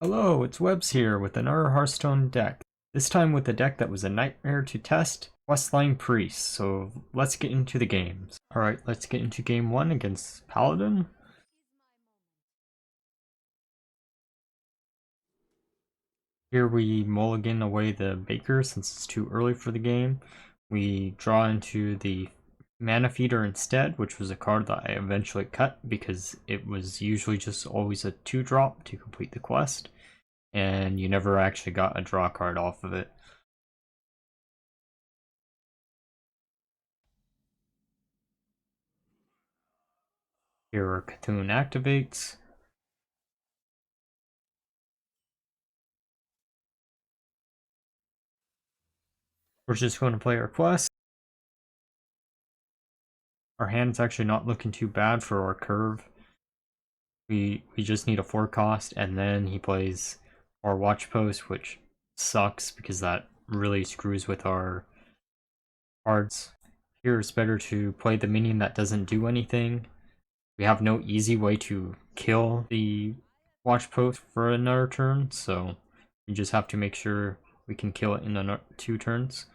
Hello, it's Webz here with another Hearthstone deck. This time with a deck that was a nightmare to test, Questline Priest. So let's get into the games. Alright, let's get into game 1 against Paladin. Here we mulligan away the Baker since it's too early for the game. We draw into the Mana Feeder instead, which was a card that I eventually cut because it was usually just always a 2-drop to complete the quest, and you never actually got a draw card off of it. Here our Cthun activates. We're just going to play our quest. Our hand's actually not looking too bad for our curve. We just need a 4 cost, and then he plays our watch post, which sucks because that really screws with our cards. Here it's better to play the minion that doesn't do anything. We have no easy way to kill the watch post for another turn, so we just have to make sure we can kill it in 2 turns.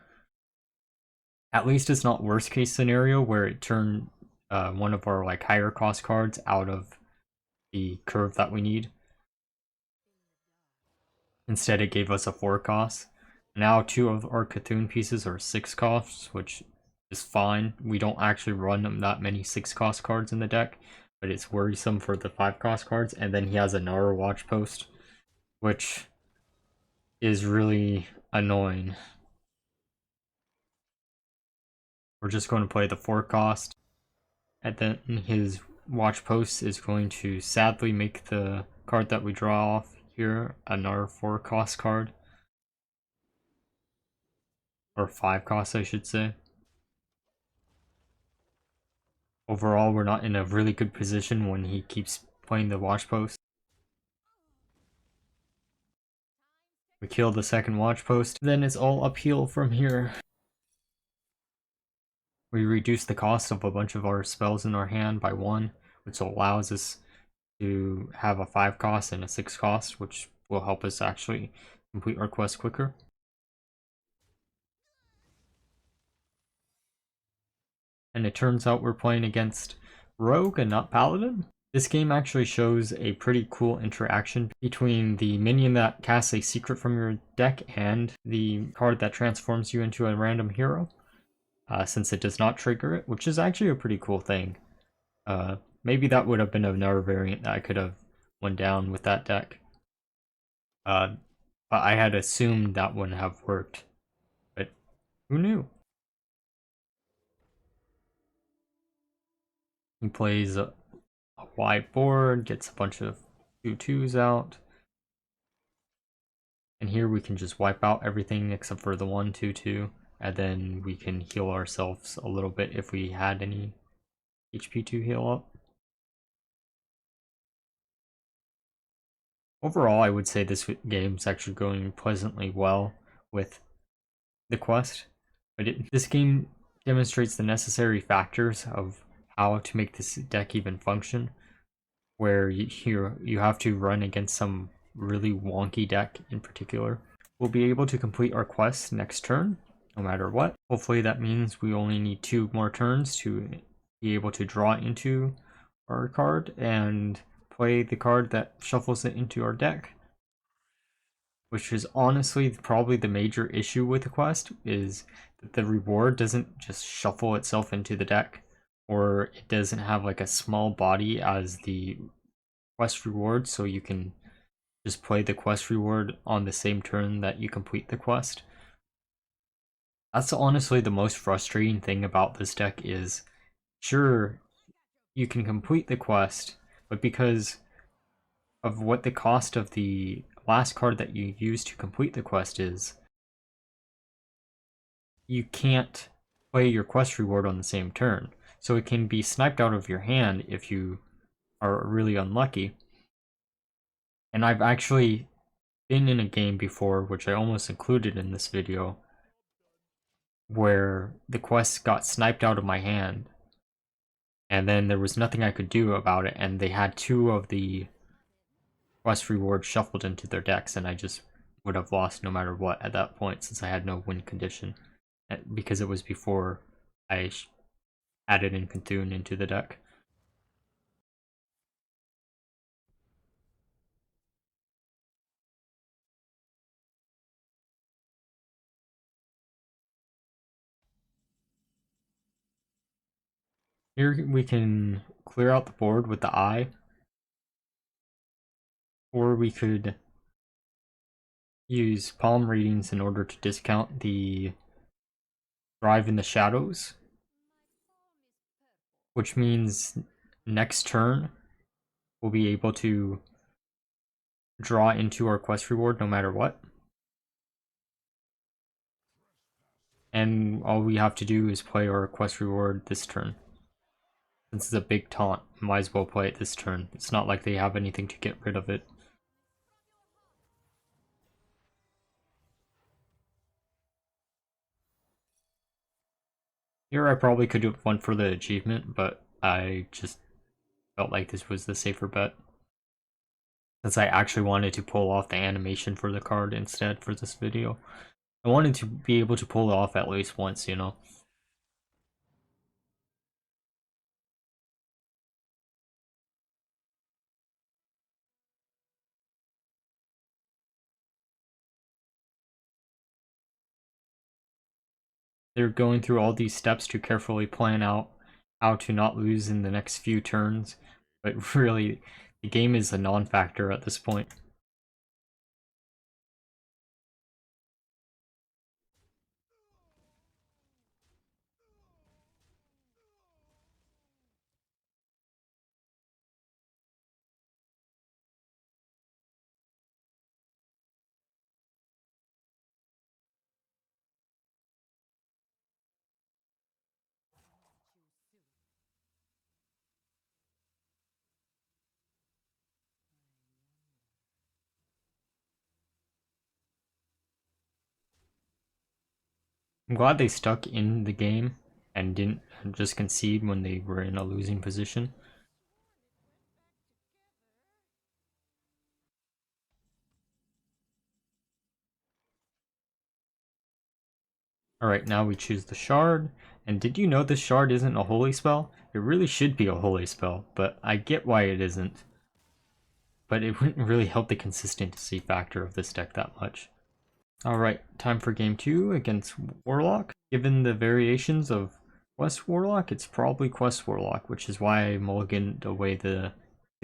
At least it's not worst case scenario where it turned one of our higher cost cards out of the curve that we need. Instead it gave us a 4 cost. Now 2 of our Cthun pieces are 6 costs, which is fine. We don't actually run that many 6 cost cards in the deck, but it's worrisome for the 5 cost cards. And then he has another watch post, which is really annoying. We're just going to play the 4 cost, and then his watch post is going to sadly make the card that we draw off here another 4 cost card. Or 5 cost, I should say. Overall, we're not in a really good position when he keeps playing the watch post. We kill the second watch post, then it's all uphill from here. We reduce the cost of a bunch of our spells in our hand by 1, which allows us to have a 5 cost and a 6 cost, which will help us actually complete our quest quicker. And it turns out we're playing against Rogue and not Paladin. This game actually shows a pretty cool interaction between the minion that casts a secret from your deck and the card that transforms you into a random hero. Since it does not trigger it, which is actually a pretty cool thing. Maybe that would have been another variant that I could have went down with that deck. But I had assumed that wouldn't have worked. But who knew? He plays a wide board, gets a bunch of 2/2s out. And here we can just wipe out everything except for the 1/2/2. And then we can heal ourselves a little bit if we had any HP to heal up. Overall, I would say this game's actually going pleasantly well with the quest. But this game demonstrates the necessary factors of how to make this deck even function, where you have to run against some really wonky deck in particular. We'll be able to complete our quest next turn, no matter what. Hopefully that means we only need 2 more turns to be able to draw into our card and play the card that shuffles it into our deck. Which is honestly probably the major issue with the quest, is that the reward doesn't just shuffle itself into the deck, or it doesn't have a small body as the quest reward, so you can just play the quest reward on the same turn that you complete the quest. That's honestly the most frustrating thing about this deck is, sure, you can complete the quest, but because of what the cost of the last card that you use to complete the quest is, you can't play your quest reward on the same turn. So it can be sniped out of your hand if you are really unlucky. And I've actually been in a game before, which I almost included in this video, where the quest got sniped out of my hand, and then there was nothing I could do about it, and they had 2 of the quest reward shuffled into their decks, and I just would have lost no matter what at that point, since I had no win condition, because it was before I added in Cthun into the deck. Here we can clear out the board with the eye, or we could use palm readings in order to discount the drive in the shadows, which means next turn we'll be able to draw into our quest reward no matter what. And all we have to do is play our quest reward this turn. Since it's a big taunt, might as well play it this turn. It's not like they have anything to get rid of it. Here I probably could have went for the achievement, but I just felt like this was the safer bet. Since I actually wanted to pull off the animation for the card instead for this video. I wanted to be able to pull it off at least once, you know? They're going through all these steps to carefully plan out how to not lose in the next few turns, but really, the game is a non-factor at this point. I'm glad they stuck in the game and didn't just concede when they were in a losing position. Alright, now we choose the shard. And did you know this shard isn't a holy spell? It really should be a holy spell, but I get why it isn't. But it wouldn't really help the consistency factor of this deck that much. Alright, time for game 2 against Warlock. Given the variations of Quest Warlock, it's probably Quest Warlock, which is why I mulliganed away the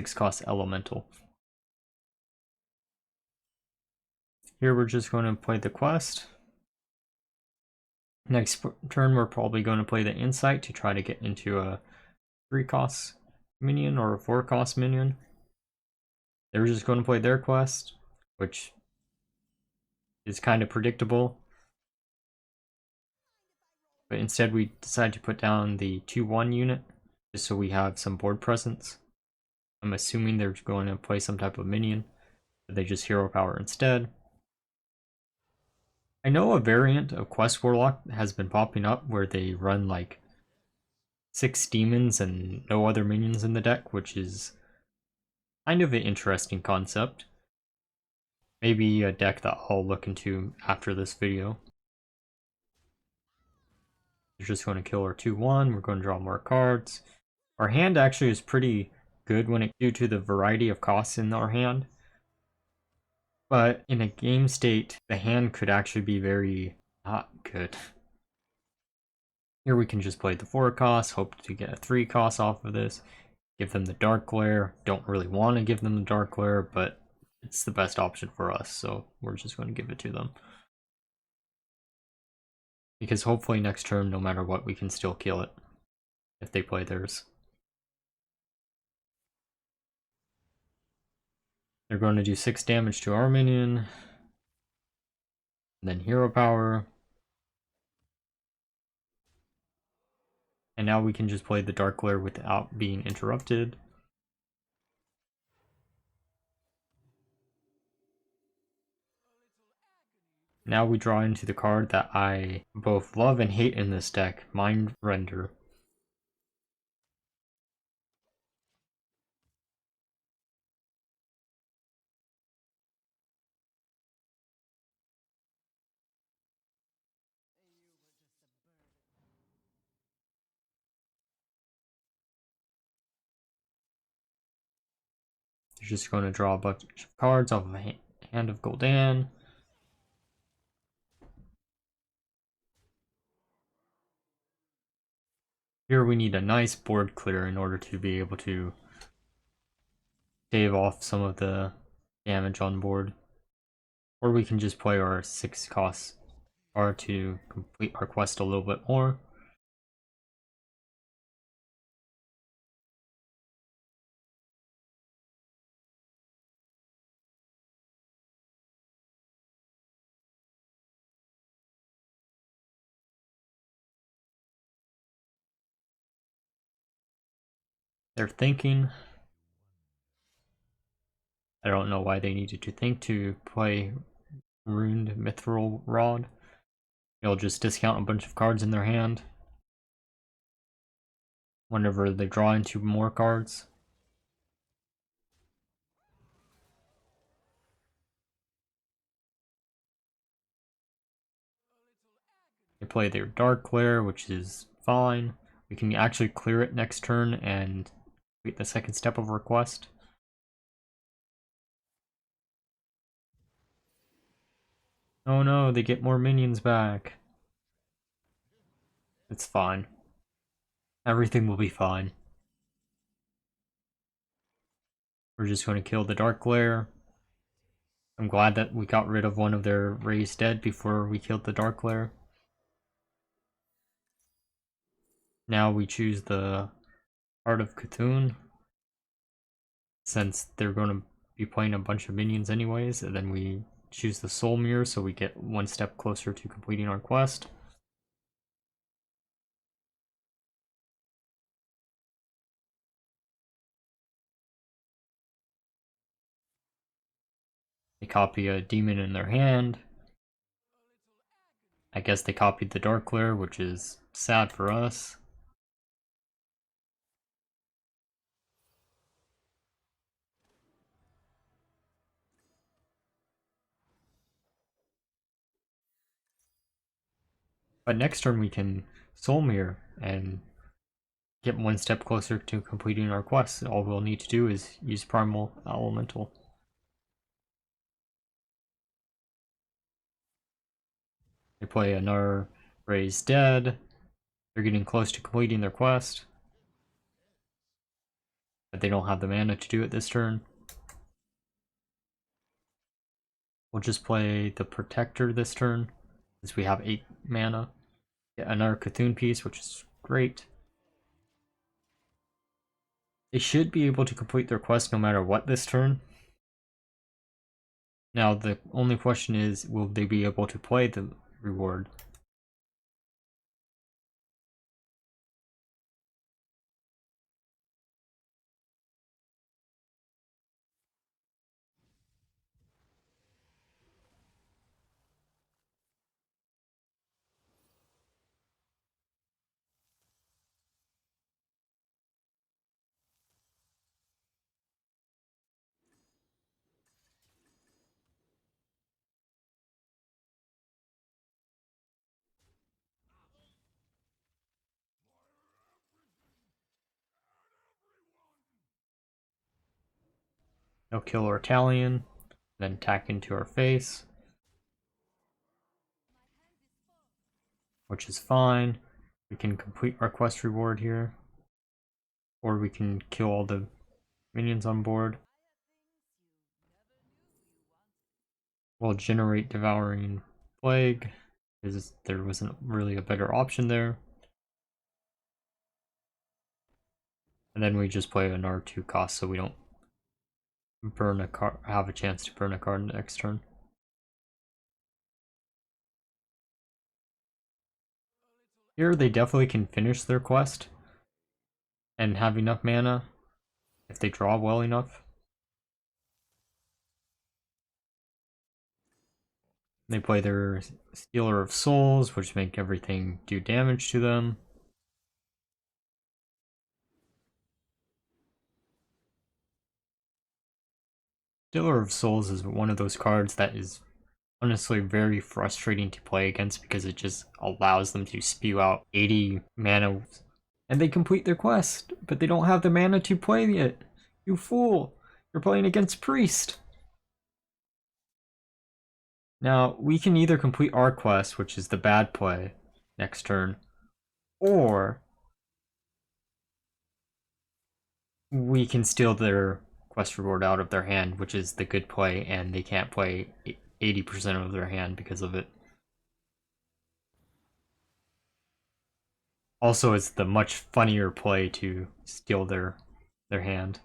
6-cost Elemental. Here we're just going to play the quest. Next turn we're probably going to play the Insight to try to get into a 3-cost minion or a 4-cost minion. They're just going to play their quest, which is kind of predictable. But instead we decide to put down the 2-1 unit, just so we have some board presence. I'm assuming they're going to play some type of minion, but they just hero power instead. I know a variant of Quest Warlock has been popping up where they run like 6 demons and no other minions in the deck, which is kind of an interesting concept. Maybe a deck that I'll look into after this video. We're just going to kill our 2-1, we're going to draw more cards. Our hand actually is pretty good when it due to the variety of costs in our hand. But in a game state, the hand could actually be very not good. Here we can just play the 4 cost, hope to get a 3 cost off of this. Give them the Dark Glare. Don't really want to give them the Dark Glare, but it's the best option for us, so we're just going to give it to them. Because hopefully next turn, no matter what, we can still kill it if they play theirs. They're going to do 6 damage to our minion. And then hero power. And now we can just play the Dark Glare without being interrupted. Now we draw into the card that I both love and hate in this deck, Mind Render. You're just going to draw a bunch of cards off of a hand of Gul'dan. Here we need a nice board clear in order to be able to stave off some of the damage on board. Or we can just play our 6 cost card to complete our quest a little bit more. They're thinking. I don't know why they needed to think to play Ruined Mithril Rod. They'll just discount a bunch of cards in their hand whenever they draw into more cards. They play their Dark Lair, which is fine. We can actually clear it next turn and complete the second step of our quest. Oh no, they get more minions back. It's fine. Everything will be fine. We're just going to kill the Dark Lair. I'm glad that we got rid of one of their raised dead before we killed the Dark Lair. Now we choose the Heart of Cthun, since they're going to be playing a bunch of minions anyways, and then we choose the Soul Mirror so we get one step closer to completing our quest. They copy a demon in their hand. I guess they copied the Dark Lair, which is sad for us. But next turn we can Soul Mirror and get one step closer to completing our quest. All we'll need to do is use Primal Elemental. They play another Raised Dead. They're getting close to completing their quest, but they don't have the mana to do it this turn. We'll just play the Protector this turn, since we have 8 mana. Get another Cthun piece, which is great. They should be able to complete their quest no matter what this turn. Now the only question is, will they be able to play the reward? They'll kill our Italian, then attack into our face, which is fine. We can complete our quest reward here, or we can kill all the minions on board. We'll generate Devouring Plague, because there wasn't really a better option there. And then we just play an R2 cost so we don't burn a card, have a chance to burn a card next turn. Here they definitely can finish their quest and have enough mana if they draw well enough. They play their Stealer of Souls, which make everything do damage to them. Stealer of Souls is one of those cards that is honestly very frustrating to play against because it just allows them to spew out 80 mana and they complete their quest, but they don't have the mana to play it. You fool! You're playing against Priest! Now, we can either complete our quest, which is the bad play, next turn, or we can steal their quest reward out of their hand, which is the good play, and they can't play 80% of their hand because of it. Also, it's the much funnier play to steal their hand.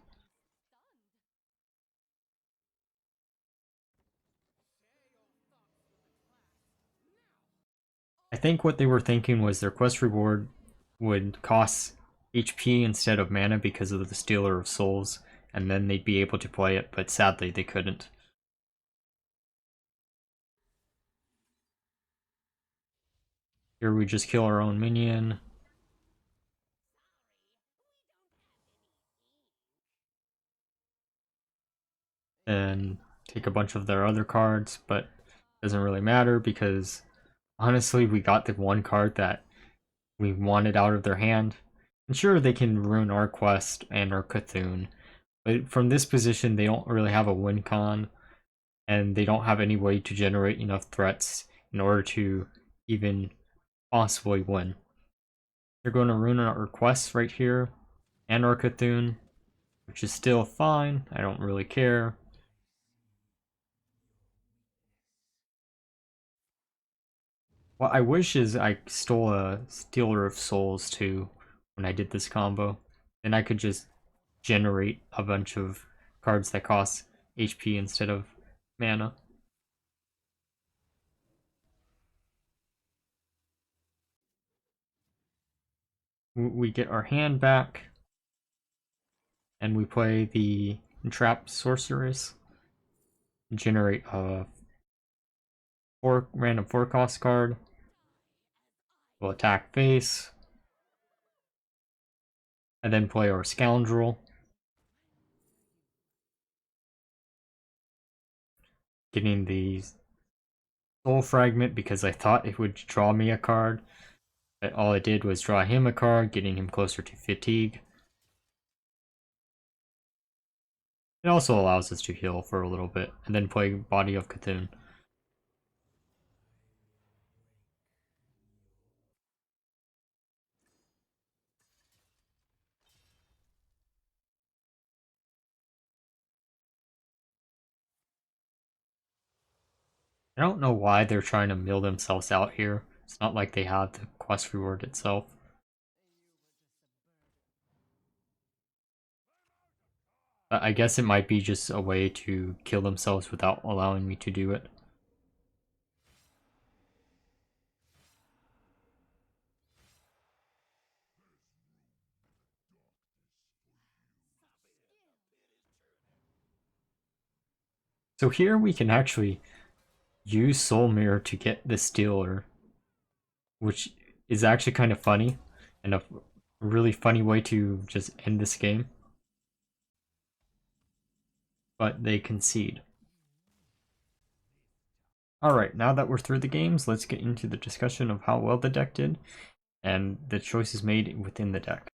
I think what they were thinking was their quest reward would cost HP instead of mana because of the Stealer of Souls, and then they'd be able to play it, but sadly they couldn't. Here we just kill our own minion. And take a bunch of their other cards, but it doesn't really matter because honestly we got the one card that we wanted out of their hand. And sure, they can ruin our quest and our Cthun, but from this position they don't really have a win con, and they don't have any way to generate enough threats in order to even possibly win. They're going to ruin our quests right here, and our Cthun, which is still fine, I don't really care. What I wish is I stole a Stealer of Souls too when I did this combo. Then I could just generate a bunch of cards that cost HP instead of mana. We get our hand back, and we play the Entrapped Sorceress. Generate a random 4-cost card. We'll attack face. And then play our Scoundrel. Getting the Soul Fragment because I thought it would draw me a card. But all it did was draw him a card, getting him closer to fatigue. It also allows us to heal for a little bit, and then play Body of Cthun. I don't know why they're trying to mill themselves out here. It's not like they have the quest reward itself. But I guess it might be just a way to kill themselves without allowing me to do it. So here we can actually use Soul Mirror to get the Stealer, which is actually kind of funny, and a really funny way to just end this game. But they concede. Alright, now that we're through the games, let's get into the discussion of how well the deck did, and the choices made within the deck.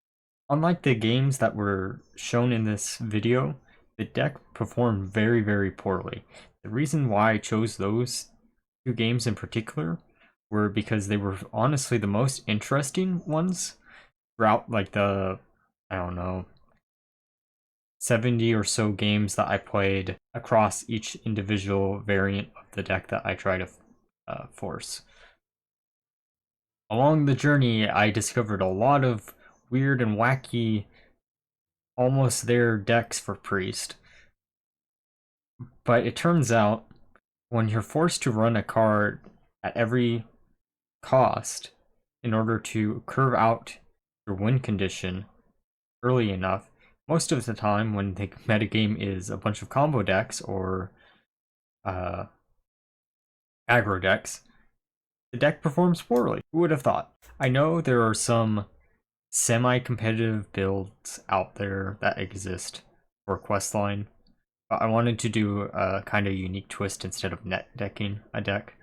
Unlike the games that were shown in this video, the deck performed very, very poorly. The reason why I chose those two games in particular were because they were honestly the most interesting ones throughout like the, I don't know, 70 or so games that I played across each individual variant of the deck that I try to force. Along the journey, I discovered a lot of weird and wacky, almost there decks for Priest. But it turns out, when you're forced to run a card at every cost in order to curve out your win condition early enough, most of the time when the metagame is a bunch of combo decks or aggro decks, the deck performs poorly. Who would have thought? I know there are some semi-competitive builds out there that exist for Questline, but I wanted to do a kind of unique twist instead of net decking a deck.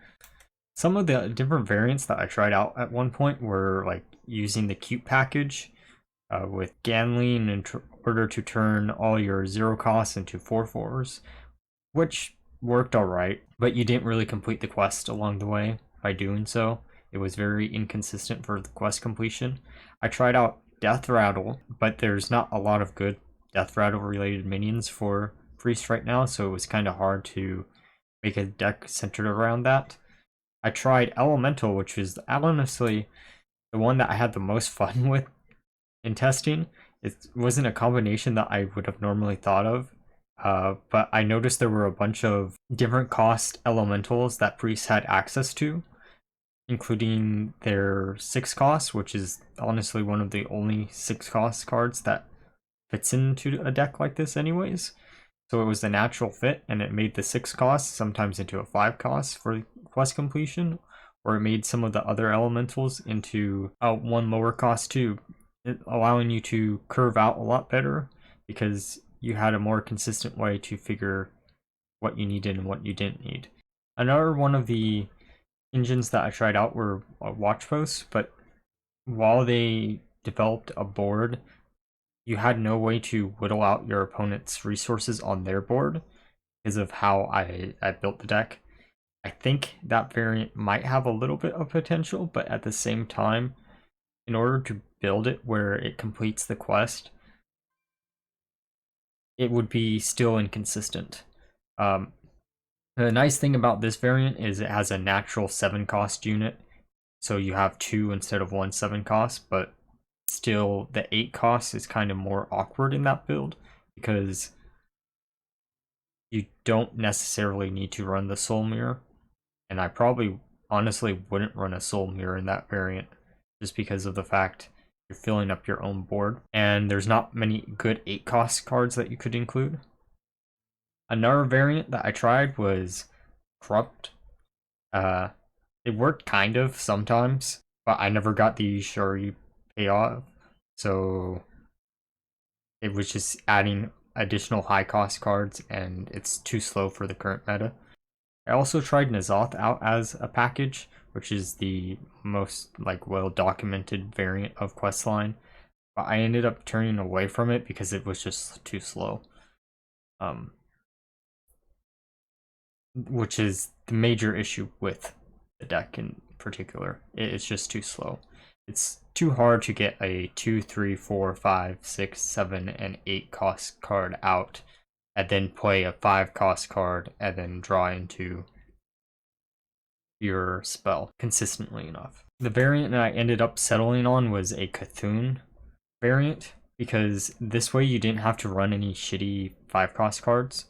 Some of the different variants that I tried out at one point were like using the cute package, with Ganleen in order to turn all your 0 costs into 4/4s, which worked alright, but you didn't really complete the quest along the way by doing so. It was very inconsistent for the quest completion. I tried out Death Rattle, but there's not a lot of good Death Rattle related minions for Priest right now, so it was kind of hard to make a deck centered around that. I tried Elemental, which is honestly the one that I had the most fun with in testing. It wasn't a combination that I would have normally thought of, but I noticed there were a bunch of different cost elementals that priests had access to, including their 6 cost, which is honestly one of the only 6 cost cards that fits into a deck like this anyways. So it was the natural fit, and it made the 6 cost sometimes into a 5 cost for quest completion, or it made some of the other elementals into a 1 lower cost too, allowing you to curve out a lot better because you had a more consistent way to figure what you needed and what you didn't need. Another one of the engines that I tried out were watch posts, but while they developed a board, you had no way to whittle out your opponent's resources on their board because of how I built the deck. I think that variant might have a little bit of potential, but at the same time, in order to build it where it completes the quest, it would be still inconsistent. The nice thing about this variant is it has a natural 7 cost unit, so you have 2 instead of 1 7 cost, but still the 8 cost is kind of more awkward in that build because you don't necessarily need to run the Soul Mirror, and I probably honestly wouldn't run a Soul Mirror in that variant just because of the fact you're filling up your own board, and there's not many good 8 cost cards that you could include. Another variant that I tried was Corrupt. It worked kind of sometimes, but I never got the Shuri payoff, so it was just adding additional high cost cards, and it's too slow for the current meta. I also tried N'Zoth out as a package, which is the most well documented variant of Questline, but I ended up turning away from it because it was just too slow. Which is the major issue with the deck in particular. It's just too slow. It's too hard to get a 2, 3, 4, 5, 6, 7, and 8 cost card out, and then play a 5 cost card, and then draw into your spell consistently enough. The variant that I ended up settling on was a Cthun variant, because this way you didn't have to run any shitty 5 cost cards.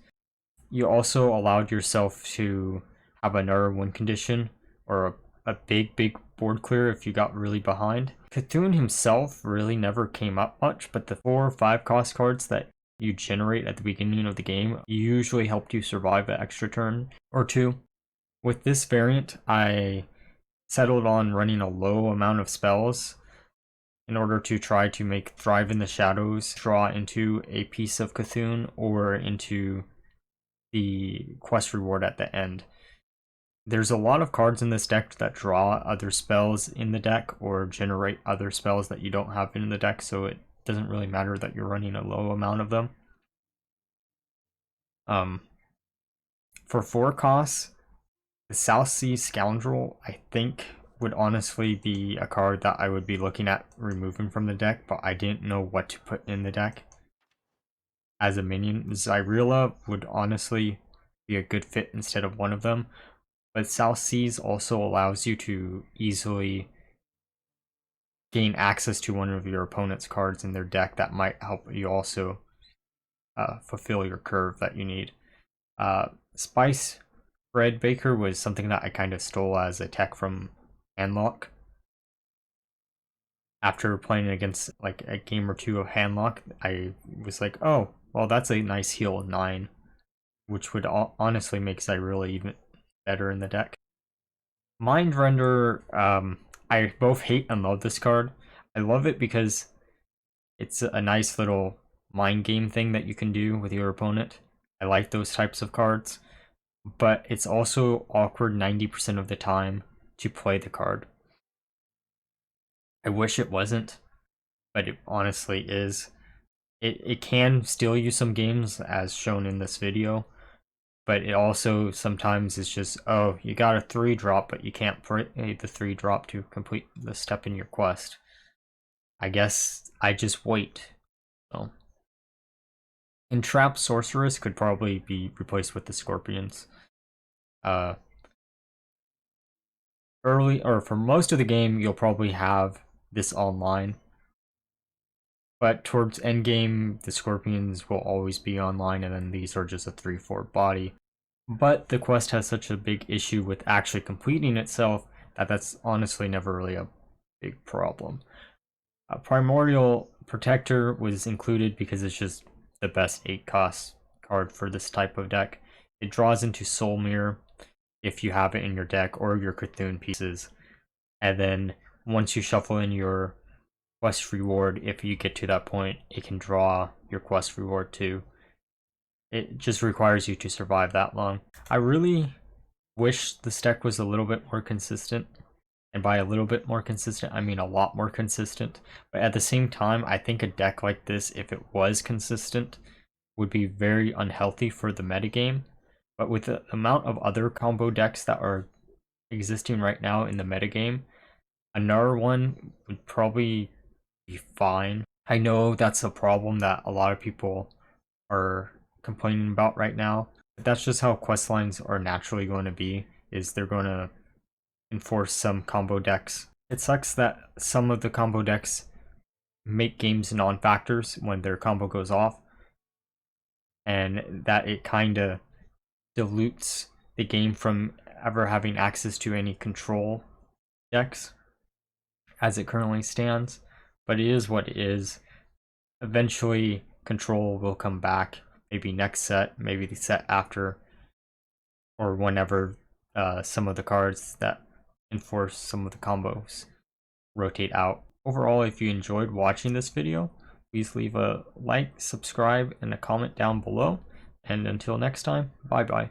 You also allowed yourself to have another win condition or a big board clear if you got really behind. Cthun himself really never came up much, but the 4 or 5 cost cards that you generate at the beginning of the game usually helped you survive an extra turn or 2. With this variant, I settled on running a low amount of spells in order to try to make Thrive in the Shadows draw into a piece of Cthun or into the quest reward at the end. There's a lot of cards in this deck that draw other spells in the deck or generate other spells that you don't have in the deck, so it doesn't really matter that you're running a low amount of them. For 4 costs, the South Sea Scoundrel, I think, would honestly be a card that I would be looking at removing from the deck, but I didn't know what to put in the deck as a minion. Zyrilla would honestly be a good fit instead of one of them, but South Seas also allows you to easily gain access to one of your opponent's cards in their deck that might help you also fulfill your curve that you need. Spice Bread Baker was something that I kind of stole as a tech from Handlock. After playing against a game or 2 of Handlock, I was like, oh, well, that's a nice heal 9, which would honestly make Zyrilla even better in the deck. Mind Render, I both hate and love this card. I love it because it's a nice little mind game thing that you can do with your opponent. I like those types of cards, but it's also awkward 90% of the time to play the card. I wish it wasn't, but it honestly is. It can steal you some games, as shown in this video, but it also sometimes is just, oh, you got a 3-drop, but you can't play the 3-drop to complete the step in your quest. I guess I just wait. So. Entrap Sorceress could probably be replaced with the Scorpions. Early, or for most of the game, you'll probably have this online. But towards endgame, the Scorpions will always be online, and then these are just a 3-4 body. But the quest has such a big issue with actually completing itself that that's honestly never really a big problem. Primordial Protector was included because it's just the best 8-cost card for this type of deck. It draws into Soul Mirror if you have it in your deck, or your Cthun pieces. And then once you shuffle in your quest reward, if you get to that point, it can draw your quest reward too. It just requires you to survive that long. I really wish this deck was a little bit more consistent. And by a little bit more consistent, I mean a lot more consistent. But at the same time, I think a deck like this, if it was consistent, would be very unhealthy for the metagame. But with the amount of other combo decks that are existing right now in the metagame, another one would probably be fine. I know that's a problem that a lot of people are complaining about right now. But that's just how quest lines are naturally going to be, is they're going to enforce some combo decks. It sucks that some of the combo decks make games non-factors when their combo goes off, and that it kind of dilutes the game from ever having access to any control decks as it currently stands. But it is what it is. Eventually control will come back, maybe next set, maybe the set after, or whenever some of the cards that enforce some of the combos rotate out. Overall, if you enjoyed watching this video, please leave a like, subscribe, and a comment down below. And until next time, bye bye.